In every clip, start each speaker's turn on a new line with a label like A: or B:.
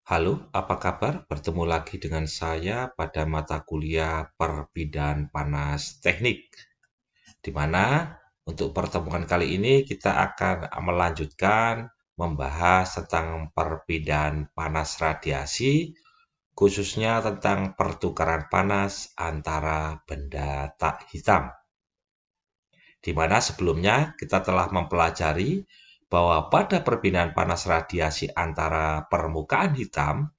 A: Halo, apa kabar? Bertemu lagi dengan saya pada mata kuliah Perbidaan Panas Teknik, di mana untuk pertemuan kali ini kita akan melanjutkan membahas tentang perbedaan panas radiasi, khususnya tentang pertukaran panas antara benda tak hitam. Di mana sebelumnya kita telah mempelajari bahwa pada perbedaan panas radiasi antara permukaan hitam,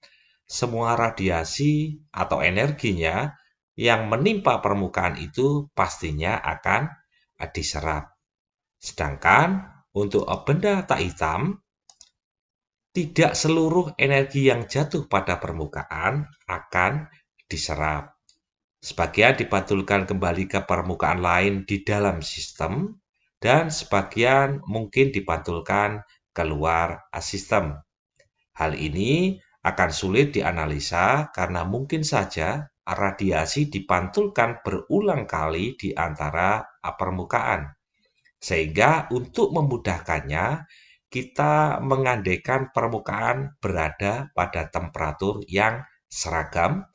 A: semua radiasi atau energinya yang menimpa permukaan itu pastinya akan diserap. Sedangkan untuk benda tak hitam, tidak seluruh energi yang jatuh pada permukaan akan diserap. Sebagian dipantulkan kembali ke permukaan lain di dalam sistem, dan sebagian mungkin dipantulkan keluar sistem. Hal ini akan sulit dianalisa karena mungkin saja radiasi dipantulkan berulang kali di antara permukaan. Sehingga untuk memudahkannya, kita mengandaikan permukaan berada pada temperatur yang seragam,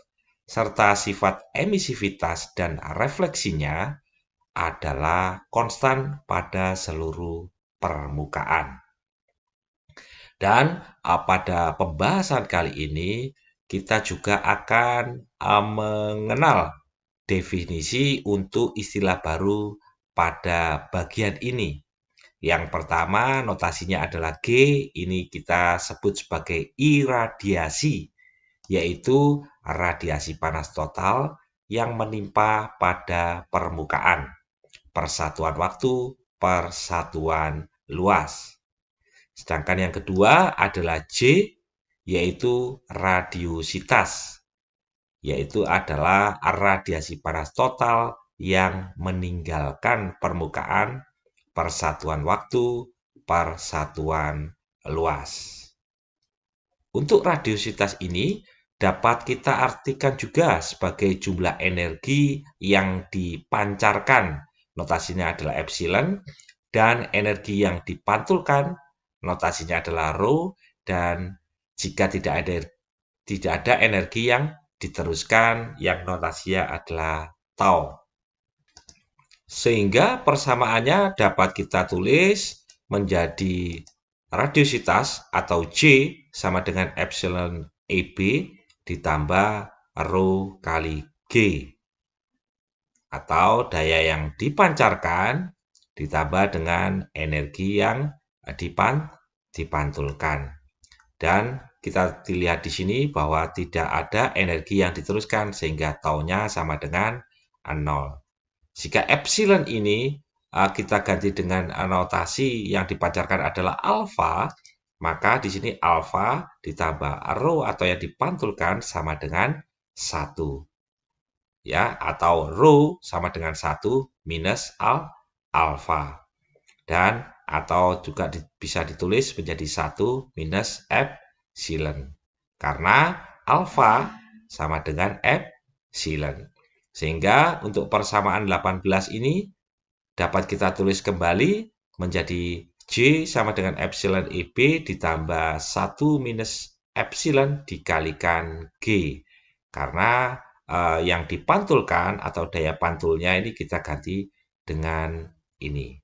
A: serta sifat emisivitas dan refleksinya adalah konstan pada seluruh permukaan. Dan pada pembahasan kali ini, kita juga akan mengenal definisi untuk istilah baru pada bagian ini. Yang pertama, notasinya adalah G, ini kita sebut sebagai iradiasi, yaitu radiasi panas total yang menimpa pada permukaan, persatuan waktu, persatuan luas. Sedangkan yang kedua adalah J, yaitu radiositas, yaitu adalah radiasi panas total yang meninggalkan permukaan, persatuan waktu, persatuan luas. Untuk radiositas ini dapat kita artikan juga sebagai jumlah energi yang dipancarkan, notasinya adalah epsilon, dan energi yang dipantulkan, notasinya adalah rho, dan jika tidak ada energi yang diteruskan, yang notasinya adalah tau. Sehingga persamaannya dapat kita tulis menjadi radiositas atau J sama dengan epsilon EB ditambah rho kali G. Atau daya yang dipancarkan ditambah dengan energi yang dipantulkan. Dan kita lihat di sini bahwa tidak ada energi yang diteruskan sehingga taunya sama dengan 0. Jika epsilon ini kita ganti dengan notasi yang dipancarkan adalah alfa, maka di sini alfa ditambah rho atau yang dipantulkan sama dengan 1. Ya, atau rho sama dengan 1 minus alfa. Dan atau juga bisa ditulis menjadi 1 minus epsilon. Karena alfa sama dengan epsilon. Sehingga untuk persamaan 18 ini dapat kita tulis kembali menjadi J sama dengan epsilon EB ditambah 1 minus epsilon dikalikan G. Karena yang dipantulkan atau daya pantulnya ini kita ganti dengan ini.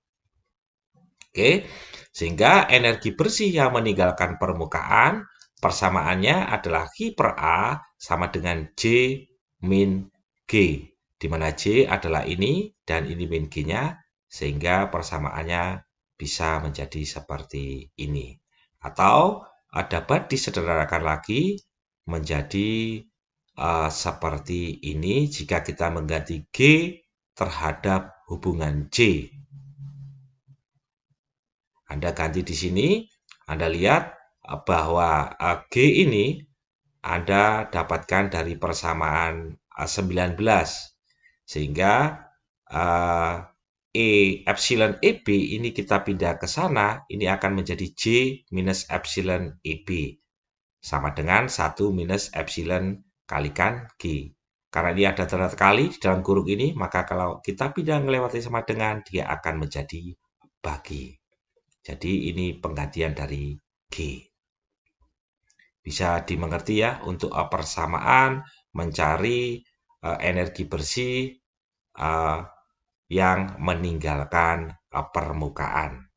A: Oke, sehingga energi bersih yang meninggalkan permukaan persamaannya adalah Q per A sama dengan J min G, di mana J adalah ini dan ini min G-nya, sehingga persamaannya bisa menjadi seperti ini. Atau dapat disederhanakan lagi menjadi seperti ini jika kita mengganti G terhadap hubungan J. Anda ganti di sini, Anda lihat bahwa G ini Anda dapatkan dari persamaan 19. Sehingga epsilon EB ini kita pindah ke sana, ini akan menjadi J minus epsilon EB. Sama dengan 1 minus epsilon kalikan G. Karena ini ada tanda kali di dalam kurung ini, maka kalau kita pindah melewati sama dengan, dia akan menjadi bagi. Jadi ini penggantian dari G. Bisa dimengerti ya, untuk persamaan mencari energi bersih yang meninggalkan permukaan.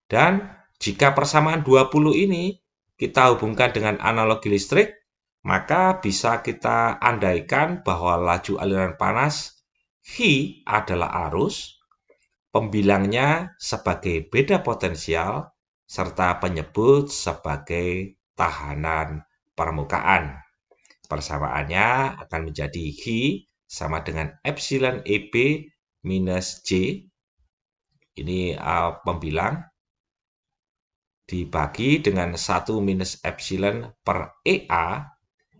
A: Dan jika persamaan 20 ini kita hubungkan dengan analogi listrik, maka bisa kita andaikan bahwa laju aliran panas V adalah arus, pembilangnya sebagai beda potensial, serta penyebut sebagai tahanan permukaan. Persamaannya akan menjadi H sama dengan epsilon EB minus J. Ini pembilang dibagi dengan 1 minus epsilon per EA,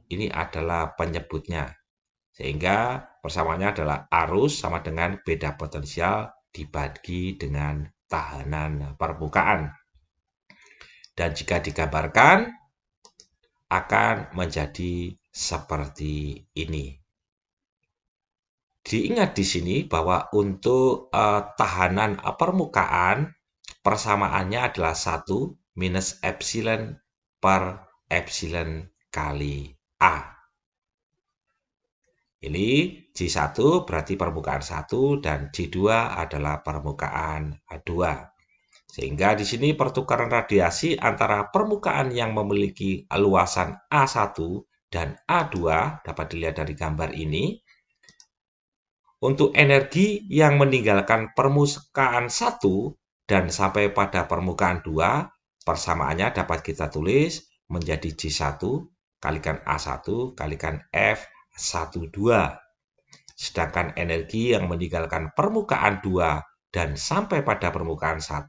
A: ini adalah penyebutnya. Sehingga persamaannya adalah arus sama dengan beda potensial dibagi dengan tahanan permukaan. Dan jika digambarkan, akan menjadi seperti ini. Diingat di sini bahwa untuk tahanan permukaan, persamaannya adalah 1 minus epsilon per epsilon kali A. Ini J1 berarti permukaan 1 dan J2 adalah permukaan 2. Sehingga di sini pertukaran radiasi antara permukaan yang memiliki luasan A1 dan A2 dapat dilihat dari gambar ini. Untuk energi yang meninggalkan permukaan 1 dan sampai pada permukaan 2, persamaannya dapat kita tulis menjadi J1 kalikan A1 kalikan F12. Sedangkan energi yang meninggalkan permukaan 2 dan sampai pada permukaan 1,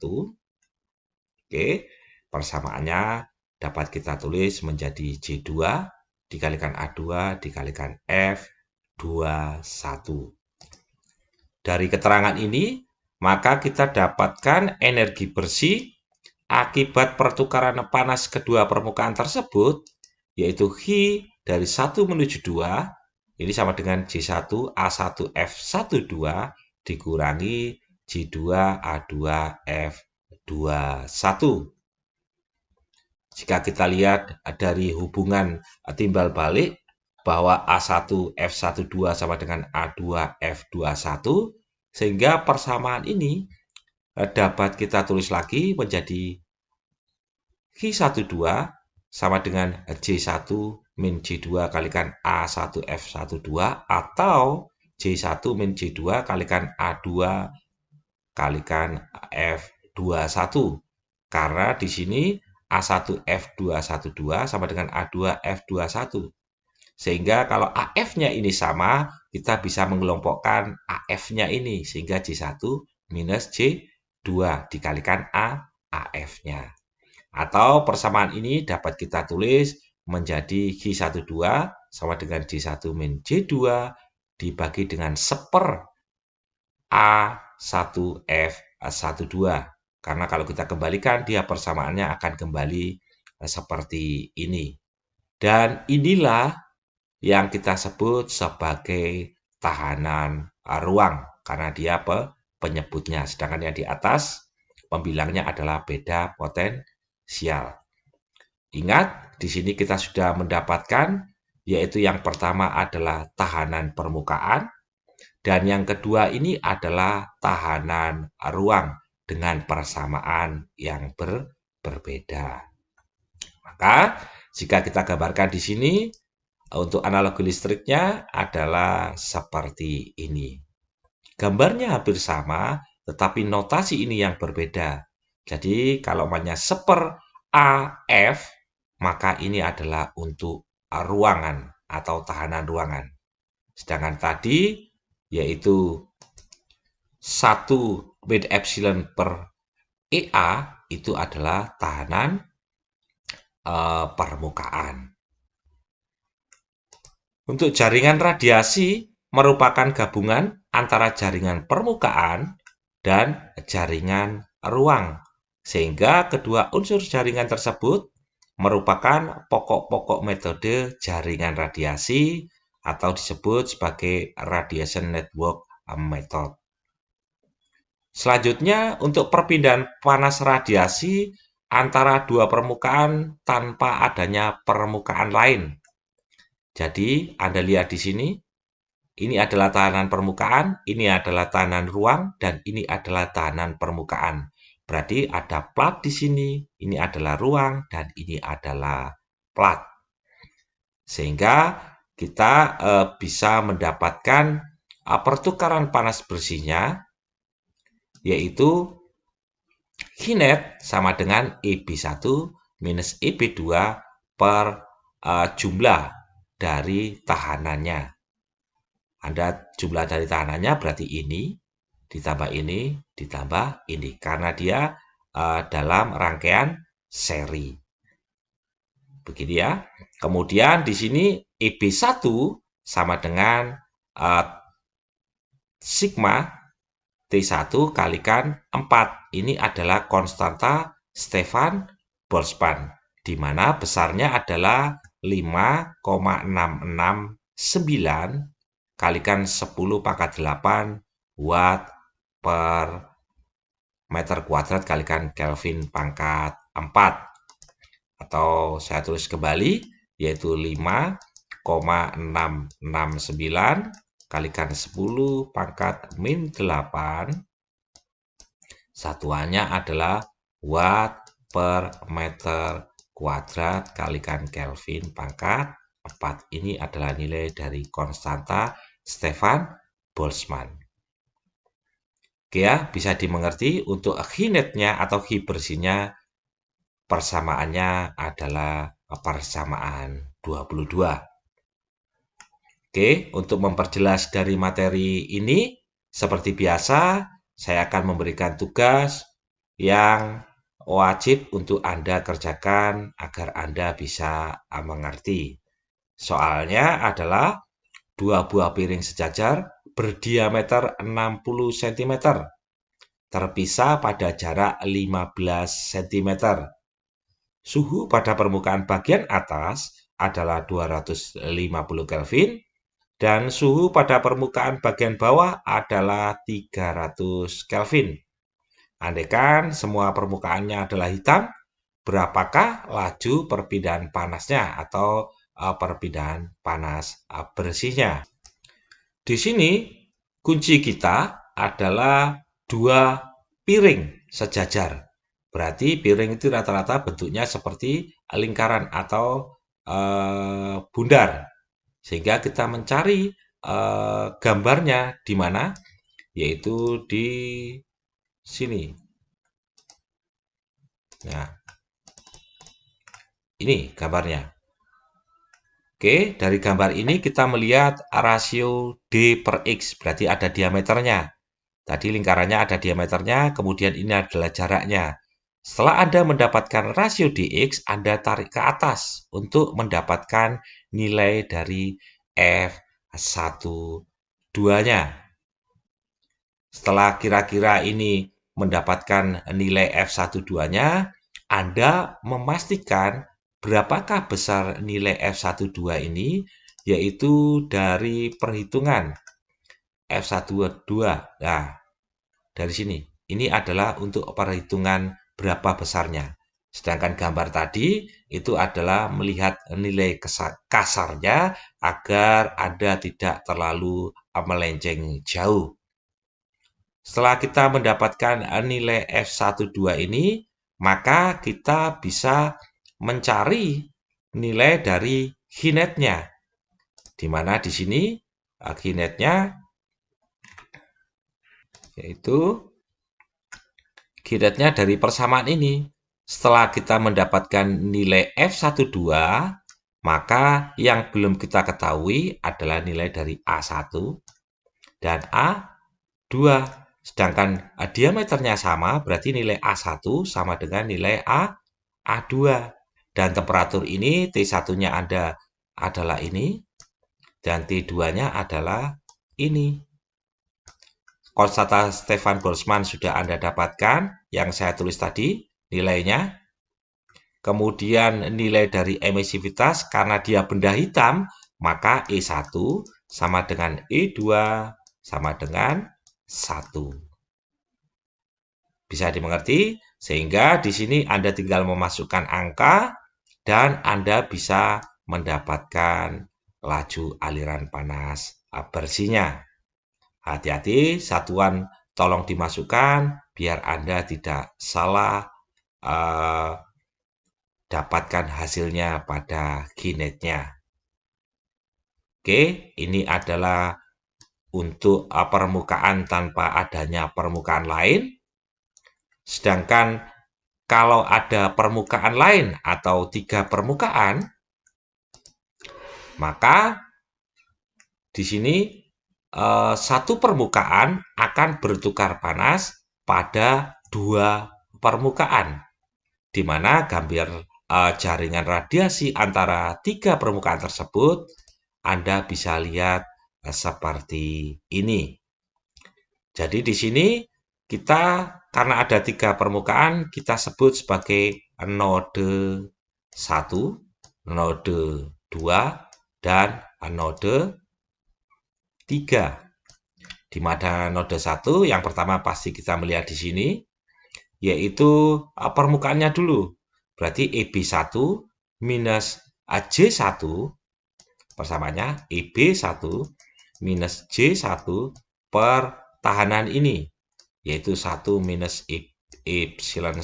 A: persamaannya dapat kita tulis menjadi J2 dikalikan A2 dikalikan F21. Dari keterangan ini, maka kita dapatkan energi bersih akibat pertukaran panas kedua permukaan tersebut, yaitu H dari 1 menuju 2, ini sama dengan J1 A1 F12 dikurangi J2 A2 F21. Jika kita lihat dari hubungan timbal balik, bahwa A1 F12 sama dengan A2 F21, sehingga persamaan ini dapat kita tulis lagi menjadi Q12 sama dengan J1 min J2 kalikan A1 F12 atau J1 min J2 kalikan A2 kalikan F21. Karena di sini A1 F212 sama dengan A2 F21. Sehingga kalau AF-nya ini sama, kita bisa mengelompokkan AF-nya ini. Sehingga J1 minus J2 dikalikan AF-nya. Atau persamaan ini dapat kita tulis menjadi Q12 sama dengan J1 min J2 dibagi dengan seper A1F12. Karena kalau kita kembalikan, dia persamaannya akan kembali seperti ini. Dan inilah yang kita sebut sebagai tahanan ruang, karena dia penyebutnya. Sedangkan yang di atas, pembilangnya adalah beda potensial. Ingat, di sini kita sudah mendapatkan, yaitu yang pertama adalah tahanan permukaan, dan yang kedua ini adalah tahanan ruang dengan persamaan yang berbeda. Maka, jika kita gambarkan di sini, untuk analogi listriknya adalah seperti ini. Gambarnya hampir sama, tetapi notasi ini yang berbeda. Jadi, kalau namanya seper AF, maka ini adalah untuk ruangan atau tahanan ruangan. Sedangkan tadi, yaitu 1 min epsilon per EA, itu adalah tahanan permukaan. Untuk jaringan radiasi merupakan gabungan antara jaringan permukaan dan jaringan ruang, sehingga kedua unsur jaringan tersebut merupakan pokok-pokok metode jaringan radiasi atau disebut sebagai radiation network method. Selanjutnya, untuk perpindahan panas radiasi antara dua permukaan tanpa adanya permukaan lain. Jadi, Anda lihat di sini, ini adalah tahanan permukaan, ini adalah tahanan ruang, dan ini adalah tahanan permukaan. Berarti ada plat di sini, ini adalah ruang, dan ini adalah plat. Sehingga kita bisa mendapatkan pertukaran panas bersihnya, yaitu Qnet sama dengan EB1 minus EB2 per jumlah dari tahanannya. Jumlah dari tahanannya berarti ini, ditambah ini, ditambah ini. Karena dia dalam rangkaian seri. Begini ya. Kemudian di sini EB1 sama dengan sigma T1 kalikan 4. Ini adalah konstanta Stefan Boltzmann, di mana besarnya adalah 5,669 kalikan 10 pangkat 8 watt per meter kuadrat kalikan Kelvin pangkat 4. Atau saya tulis kembali, yaitu 5,669 kalikan 10 pangkat min 8. Satuannya adalah watt per meter kuadrat kalikan Kelvin pangkat 4. Ini adalah nilai dari konstanta Stefan Boltzmann. Oke ya, bisa dimengerti untuk Qnet-nya atau Qi bersihnya persamaannya adalah persamaan 22. Oke, untuk memperjelas dari materi ini, seperti biasa, saya akan memberikan tugas yang wajib untuk Anda kerjakan agar Anda bisa mengerti. Soalnya adalah dua buah piring sejajar berdiameter 60 cm, terpisah pada jarak 15 cm. Suhu pada permukaan bagian atas adalah 250 Kelvin, dan suhu pada permukaan bagian bawah adalah 300 Kelvin. Andaikan semua permukaannya adalah hitam, berapakah laju perpindahan panasnya atau perpindahan panas bersihnya? Di sini kunci kita adalah dua piring sejajar. Berarti piring itu rata-rata bentuknya seperti lingkaran atau bundar. Sehingga kita mencari gambarnya di mana, yaitu di sini. Nah, ini gambarnya. Oke, dari gambar ini kita melihat rasio D per X, berarti ada diameternya. Tadi lingkarannya ada diameternya, kemudian ini adalah jaraknya. Setelah Anda mendapatkan rasio dx, Anda tarik ke atas untuk mendapatkan nilai dari F12-nya. Setelah kira-kira ini mendapatkan nilai F12-nya, Anda memastikan berapakah besar nilai F12 ini, yaitu dari perhitungan F12. Nah, dari sini. Ini adalah untuk perhitungan berapa besarnya. Sedangkan gambar tadi itu adalah melihat nilai kasarnya agar Anda tidak terlalu melenceng jauh. Setelah kita mendapatkan nilai F12 ini, maka kita bisa mencari nilai dari Qnet-nya. Di mana di sini Qnet-nya yaitu Qnet-nya dari persamaan ini. Setelah kita mendapatkan nilai F12, maka yang belum kita ketahui adalah nilai dari A1 dan A2. Sedangkan diameternya sama, berarti nilai A1 sama dengan nilai A2. Dan temperatur ini, T1-nya adalah ini, dan T2-nya adalah ini. Konstanta Stefan Boltzmann sudah Anda dapatkan, yang saya tulis tadi, nilainya. Kemudian nilai dari emisivitas, karena dia benda hitam, maka E1 sama dengan E2 sama dengan 1. Bisa dimengerti? Sehingga di sini Anda tinggal memasukkan angka dan Anda bisa mendapatkan laju aliran panas bersihnya. Hati-hati, satuan tolong dimasukkan biar Anda tidak salah dapatkan hasilnya pada kinetnya. Oke, ini adalah untuk permukaan tanpa adanya permukaan lain. Sedangkan kalau ada permukaan lain atau 3 permukaan, maka di sini satu permukaan akan bertukar panas pada 2 permukaan, di mana gambar jaringan radiasi antara 3 permukaan tersebut Anda bisa lihat seperti ini. Jadi di sini kita karena ada 3 permukaan kita sebut sebagai node 1, node 2, dan node 3. Di mana node 1 yang pertama pasti kita melihat di sini yaitu permukaannya dulu. Berarti EB1 minus J1 persamaannya EB1 minus J1 per tahanan ini, yaitu 1 minus epsilon 1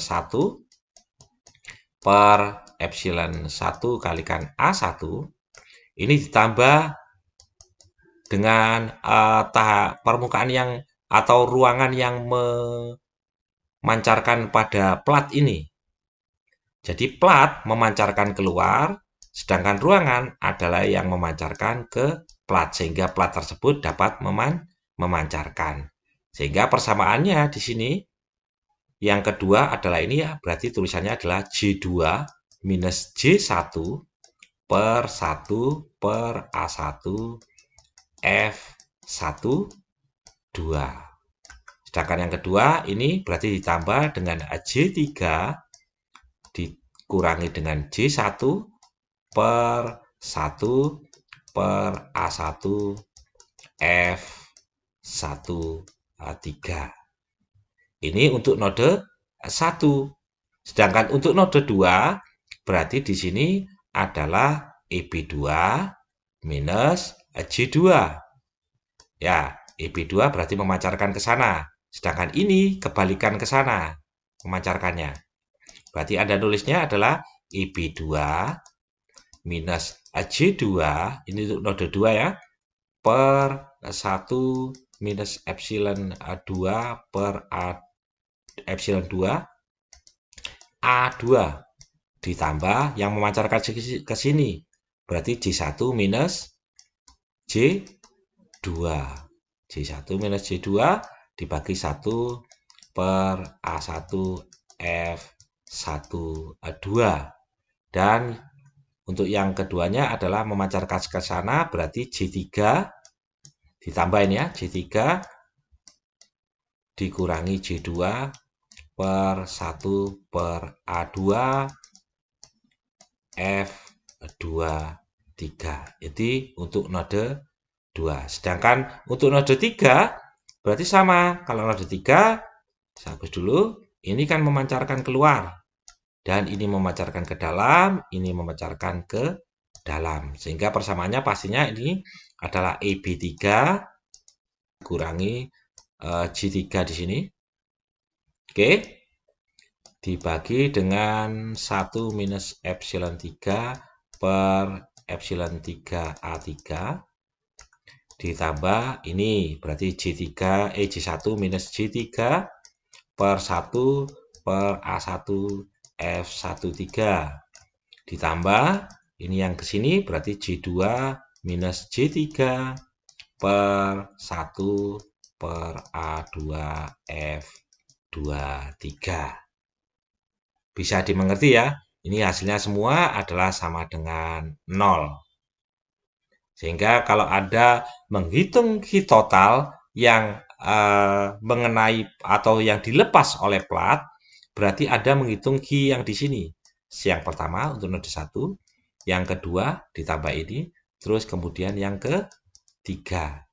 A: per epsilon 1 kalikan A1. Ini ditambah dengan permukaan yang atau ruangan yang memancarkan pada plat ini. Jadi plat memancarkan keluar, sedangkan ruangan adalah yang memancarkan ke plat, sehingga plat tersebut dapat memancarkan. Sehingga persamaannya di sini, yang kedua adalah ini ya, berarti tulisannya adalah J2 minus J1 per 1 per A1 F1 2. Sedangkan yang kedua ini berarti ditambah dengan J3 dikurangi dengan J1 per 1 per A1 F1 3. Ini untuk node 1. Sedangkan untuk node 2 berarti di sini adalah EB2 minus J2. Ya, EB2 berarti memancarkan ke sana. Sedangkan ini kebalikan ke sana memancarkannya. Berarti Anda nulisnya adalah EB2 minus J2, ini untuk node 2 ya, per 1 minus epsilon 2 per epsilon 2 A2 ditambah yang memancarkan ke sini. Berarti J1 minus J2. J1 minus J2 dibagi 1 per A1 F1 2. Dan untuk yang keduanya adalah memancarkan ke sana, berarti J3 ditambahin ya, J3 dikurangi J2 per 1 per A2 F2 3. Jadi untuk node 2. Sedangkan untuk node 3 berarti sama. Kalau node 3 saya hapus dulu, ini kan memancarkan keluar. Dan ini memancarkan ke dalam, ini memancarkan ke dalam. Sehingga persamaannya pastinya ini adalah EB3 kurangi J3 di sini. Oke. Dibagi dengan 1 minus epsilon 3 per epsilon 3 A3 ditambah ini berarti J1 minus J3 per 1 per A1 F1 3 ditambah ini yang ke sini berarti J2 minus J3 per 1 per A2 F2 3. Bisa dimengerti ya, ini hasilnya semua adalah sama dengan 0. Sehingga kalau Anda menghitung Q total yang mengenai atau yang dilepas oleh plat, berarti Anda menghitung Q yang di sini. Yang pertama untuk node 1, yang kedua ditambah ini, terus kemudian yang ketiga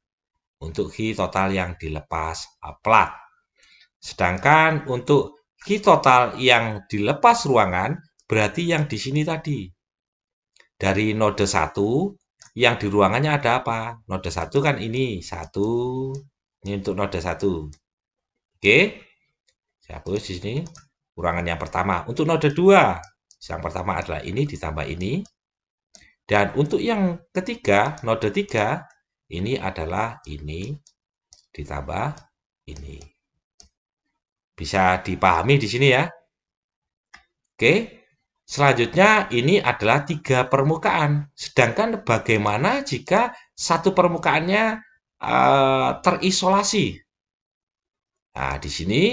A: untuk Q total yang dilepas plat. Sedangkan untuk Q total yang dilepas ruangan berarti yang di sini tadi. Dari node 1 yang di ruangannya ada apa? Node 1 kan ini 1. Ini untuk node 1. Oke. Saya hapus di sini ruangan yang pertama. Untuk node 2, yang pertama adalah ini ditambah ini. Dan untuk yang ketiga, node 3, ini adalah ini ditambah ini. Bisa dipahami di sini ya. Oke. Selanjutnya ini adalah 3 permukaan. Sedangkan bagaimana jika satu permukaannya terisolasi? Nah, di sini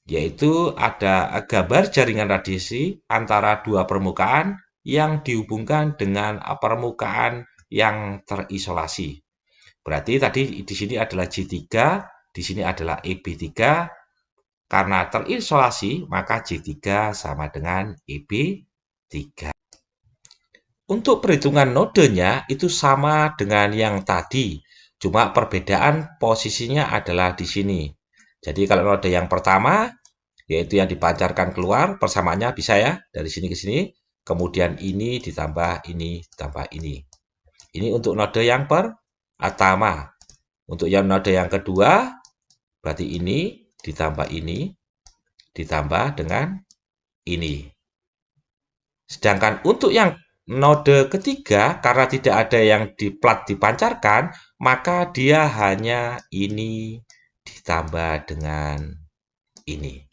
A: yaitu ada gambar jaringan radiasi antara dua permukaan yang dihubungkan dengan permukaan yang terisolasi. Berarti tadi di sini adalah J3, di sini adalah EB3. Karena terisolasi, maka J3 sama dengan EB3. Untuk perhitungan nodenya itu sama dengan yang tadi, cuma perbedaan posisinya adalah di sini. Jadi kalau node yang pertama, yaitu yang dipancarkan keluar, persamaannya bisa ya, dari sini ke sini. Kemudian ini ditambah ini, ditambah ini. Ini untuk node yang pertama. Untuk yang node yang kedua, berarti ini ditambah ini, ditambah dengan ini. Sedangkan untuk yang node ketiga, karena tidak ada yang plat dipancarkan, maka dia hanya ini ditambah dengan ini.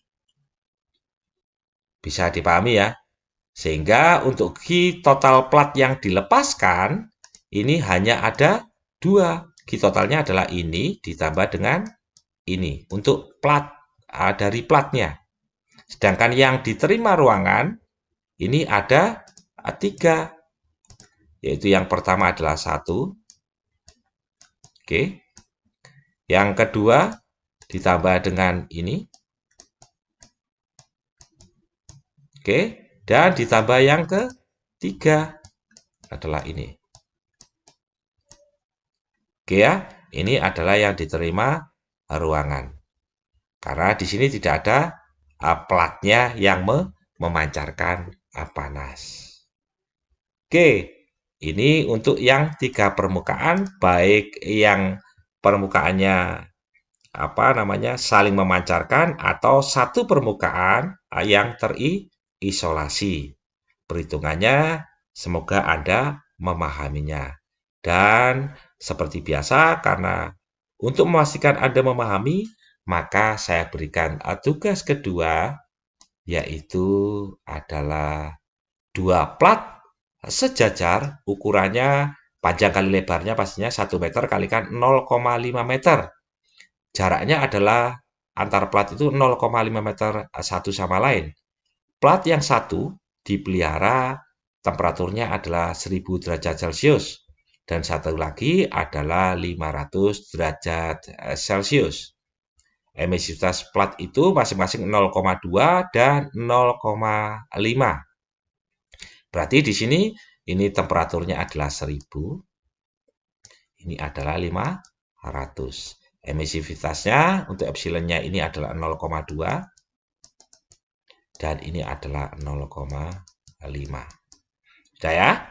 A: Bisa dipahami ya? Sehingga untuk Q total plat yang dilepaskan, ini hanya ada 2. Q totalnya adalah ini ditambah dengan ini. Untuk plat dari platnya. Sedangkan yang diterima ruangan, ini ada 3. Yaitu yang pertama adalah 1. Oke. Yang kedua ditambah dengan ini. Oke, dan ditambah yang ketiga adalah ini. Oke ya, ini adalah yang diterima ruangan. Karena di sini tidak ada platnya yang memancarkan panas. Oke, ini untuk yang 3 permukaan, baik yang permukaannya saling memancarkan atau satu permukaan yang terisolasi. Perhitungannya semoga Anda memahaminya. Dan seperti biasa, karena untuk memastikan Anda memahami, maka saya berikan tugas kedua, yaitu adalah 2 plat sejajar, ukurannya panjang kali lebarnya pastinya 1 meter kalikan 0,5 meter. Jaraknya adalah antar plat itu 0,5 meter satu sama lain. Plat yang satu dipelihara temperaturnya adalah 1000 derajat Celcius. Dan satu lagi adalah 500 derajat Celcius. Emisivitas plat itu masing-masing 0,2 dan 0,5. Berarti di sini ini temperaturnya adalah 1000. Ini adalah 500. Emisivitasnya untuk epsilonnya ini adalah 0,2 dan ini adalah 0,5. Sudah ya?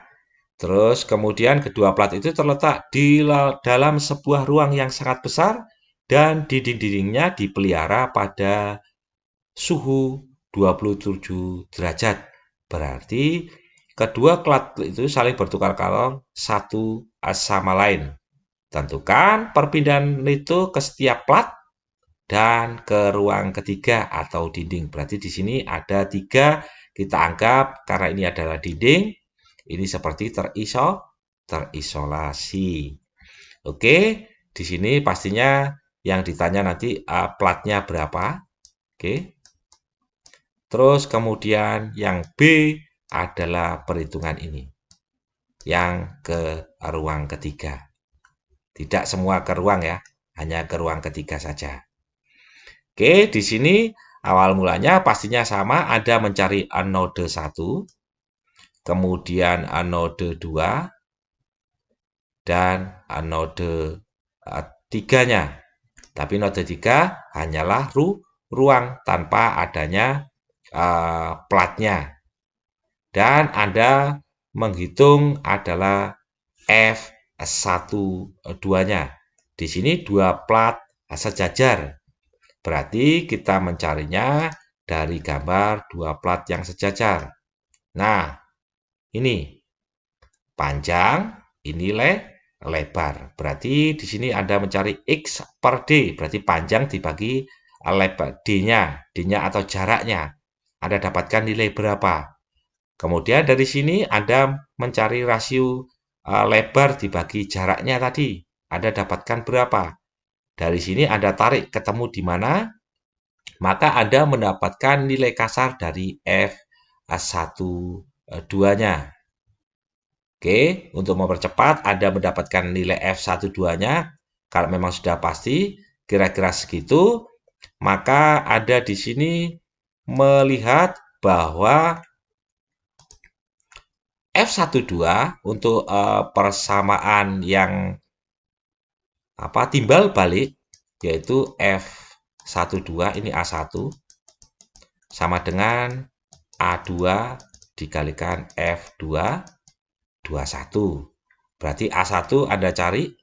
A: Terus kemudian kedua plat itu terletak di dalam sebuah ruang yang sangat besar dan dinding-dindingnya dipelihara pada suhu 27 derajat. Berarti kedua plat itu saling bertukar kalor satu sama lain. Tentukan perpindahan itu ke setiap plat dan ke ruang ketiga atau dinding. Berarti di sini ada 3, kita anggap karena ini adalah dinding, ini seperti terisolasi. Oke, di sini pastinya yang ditanya nanti platnya berapa. Oke. Terus kemudian yang B adalah perhitungan ini. Yang ke ruang ketiga. Tidak semua ke ruang ya, hanya ke ruang ketiga saja. Oke, di sini awal mulanya pastinya sama, Anda mencari node 1, kemudian node 2, dan node 3-nya. Tapi node 3 hanyalah ruang tanpa adanya platnya. Dan Anda menghitung adalah F12-nya. Di sini dua plat sejajar. Berarti kita mencarinya dari gambar dua plat yang sejajar. Nah, ini panjang, ini lebar. Berarti di sini Anda mencari X per D. Berarti panjang dibagi lebar D-nya. D-nya atau jaraknya. Anda dapatkan nilai berapa. Kemudian dari sini Anda mencari rasio lebar dibagi jaraknya tadi. Anda dapatkan berapa. Dari sini Anda tarik ketemu di mana, maka Anda mendapatkan nilai kasar dari F12-nya. Oke, untuk mempercepat Anda mendapatkan nilai F12-nya, kalau memang sudah pasti kira-kira segitu, maka Anda di sini melihat bahwa F12 untuk persamaan yang timbal balik, yaitu F12 ini A1 sama dengan A2 dikalikan F221. Berarti A1 Anda cari,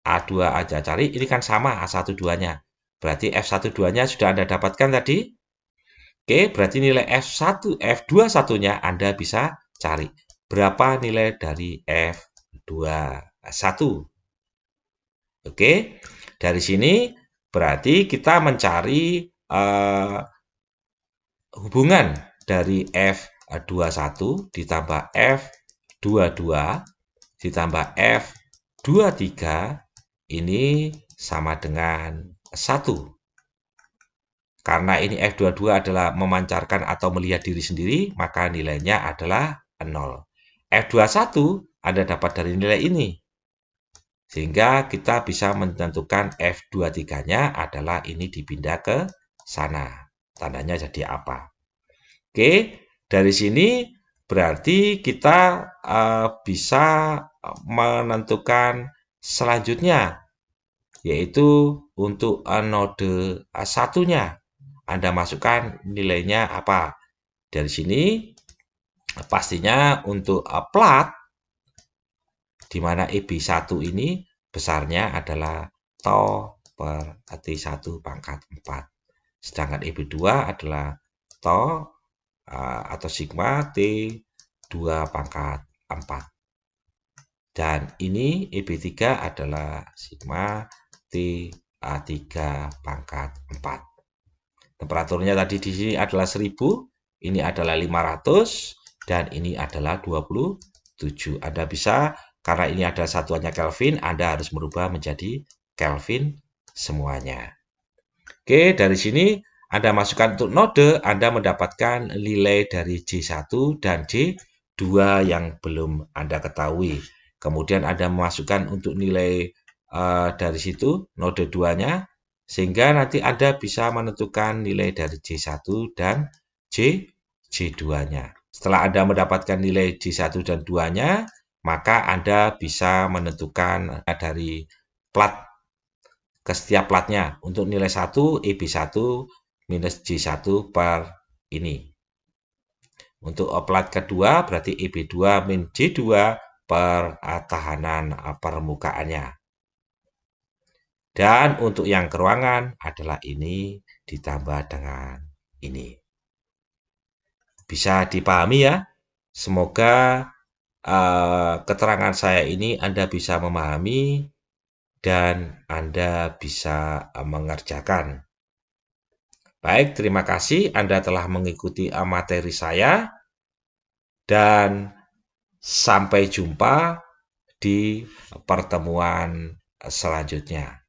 A: A2 aja cari, ini kan sama A12-nya. Berarti F12-nya sudah Anda dapatkan tadi. Oke, berarti nilai F21-nya Anda bisa cari. Berapa nilai dari F21? Oke, dari sini berarti kita mencari hubungan dari F21 ditambah F22 ditambah F23 ini sama dengan 1. Karena ini F22 adalah memancarkan atau melihat diri sendiri, maka nilainya adalah 0. F21 Anda dapat dari nilai ini. Sehingga kita bisa menentukan F23-nya adalah ini dipindah ke sana. Tandanya jadi apa? Oke, dari sini berarti kita bisa menentukan selanjutnya, yaitu untuk node 1-nya. Anda masukkan nilainya apa? Dari sini pastinya untuk plat, di mana EB1 ini besarnya adalah tau per T1 pangkat 4. Sedangkan EB2 adalah tau atau sigma T2 pangkat 4. Dan ini EB3 adalah sigma T3 pangkat 4. Temperaturnya tadi di sini adalah 1000, ini adalah 500, dan ini adalah 27. Anda bisa, karena ini ada satuannya Kelvin, Anda harus merubah menjadi Kelvin semuanya. Oke, dari sini Anda masukkan untuk node, Anda mendapatkan nilai dari J1 dan J2 yang belum Anda ketahui. Kemudian Anda memasukkan untuk nilai dari situ, node 2-nya, sehingga nanti Anda bisa menentukan nilai dari J1 dan J2-nya. Setelah Anda mendapatkan nilai J1 dan 2-nya, maka Anda bisa menentukan dari plat ke setiap platnya. Untuk nilai 1, EB1 minus J1 per ini. Untuk plat kedua, berarti EB2 min J2 per tahanan permukaannya. Dan untuk yang ke ruangan adalah ini ditambah dengan ini. Bisa dipahami ya? Semoga keterangan saya ini Anda bisa memahami dan Anda bisa mengerjakan. Baik, terima kasih Anda telah mengikuti materi saya dan sampai jumpa di pertemuan selanjutnya.